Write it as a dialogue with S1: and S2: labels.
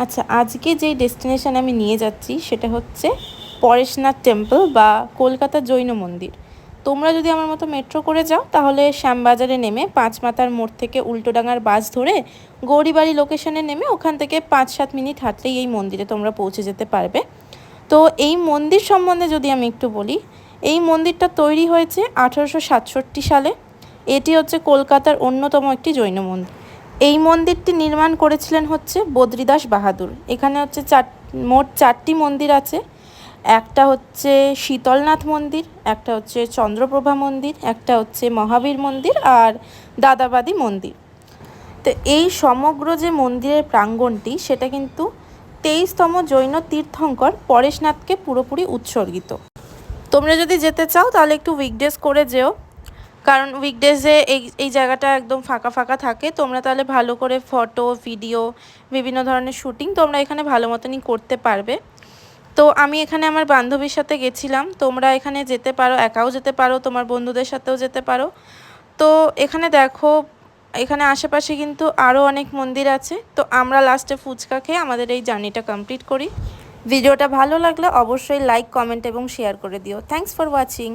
S1: আচ্ছা, আজকে যেই ডেস্টিনেশানে আমি নিয়ে যাচ্ছি সেটা হচ্ছে পরেশনাথ টেম্পল বা কলকাতা জৈন মন্দির। তোমরা যদি আমার মতো মেট্রো করে যাও তাহলে শ্যামবাজারে নেমে পাঁচমাথার মোড় থেকে উল্টোডাঙার বাস ধরে গৌরীবাড়ি লোকেশনে নেমে ওখান থেকে 5-7 মিনিট হাঁটলেই এই মন্দিরে তোমরা পৌঁছে যেতে পারবে। তো এই মন্দির সম্বন্ধে যদি আমি একটু বলি, এই মন্দিরটা তৈরি হয়েছে 1867 সালে। এটি হচ্ছে কলকাতার অন্যতম একটি জৈন মন্দির। এই মন্দিরটি নির্মাণ করেছিলেন হচ্ছে বদ্রীদাস বাহাদুর। এখানে হচ্ছে মোট 4টি মন্দির আছে। একটা হচ্ছে শীতলনাথ মন্দির, একটা হচ্ছে চন্দ্রপ্রভা মন্দির, একটা হচ্ছে মহাবীর মন্দির আর দাদাবাদি মন্দির। তো এই সমগ্র যে মন্দিরের প্রাঙ্গণটি সেটা কিন্তু 23তম জৈন তীর্থঙ্কর পরেশনাথকে পুরোপুরি উৎসর্গিত। তোমরা যদি যেতে চাও তাহলে একটু উইকডেজ করে যেও, কারণ উইকডেজে এই জায়গাটা একদম ফাঁকা ফাঁকা থাকে। তোমরা তাহলে ভালো করে ফটো, ভিডিও, বিভিন্ন ধরনের শ্যুটিং তোমরা এখানে ভালো মতনই করতে পারবে। তো আমি এখানে আমার বান্ধবীর সাথে গেছিলাম। তোমরা এখানে যেতে পারো, একাও যেতে পারো, তোমার বন্ধুদের সাথেও যেতে পারো। তো এখানে দেখো, এখানে আশেপাশে কিন্তু আরও অনেক মন্দির আছে। তো আমরা লাস্টে ফুচকা খেয়ে আমাদের এই জার্নিটা কমপ্লিট করি। ভিডিওটা ভালো লাগলে অবশ্যই লাইক, কমেন্ট এবং শেয়ার করে দিও। Thanks for watching.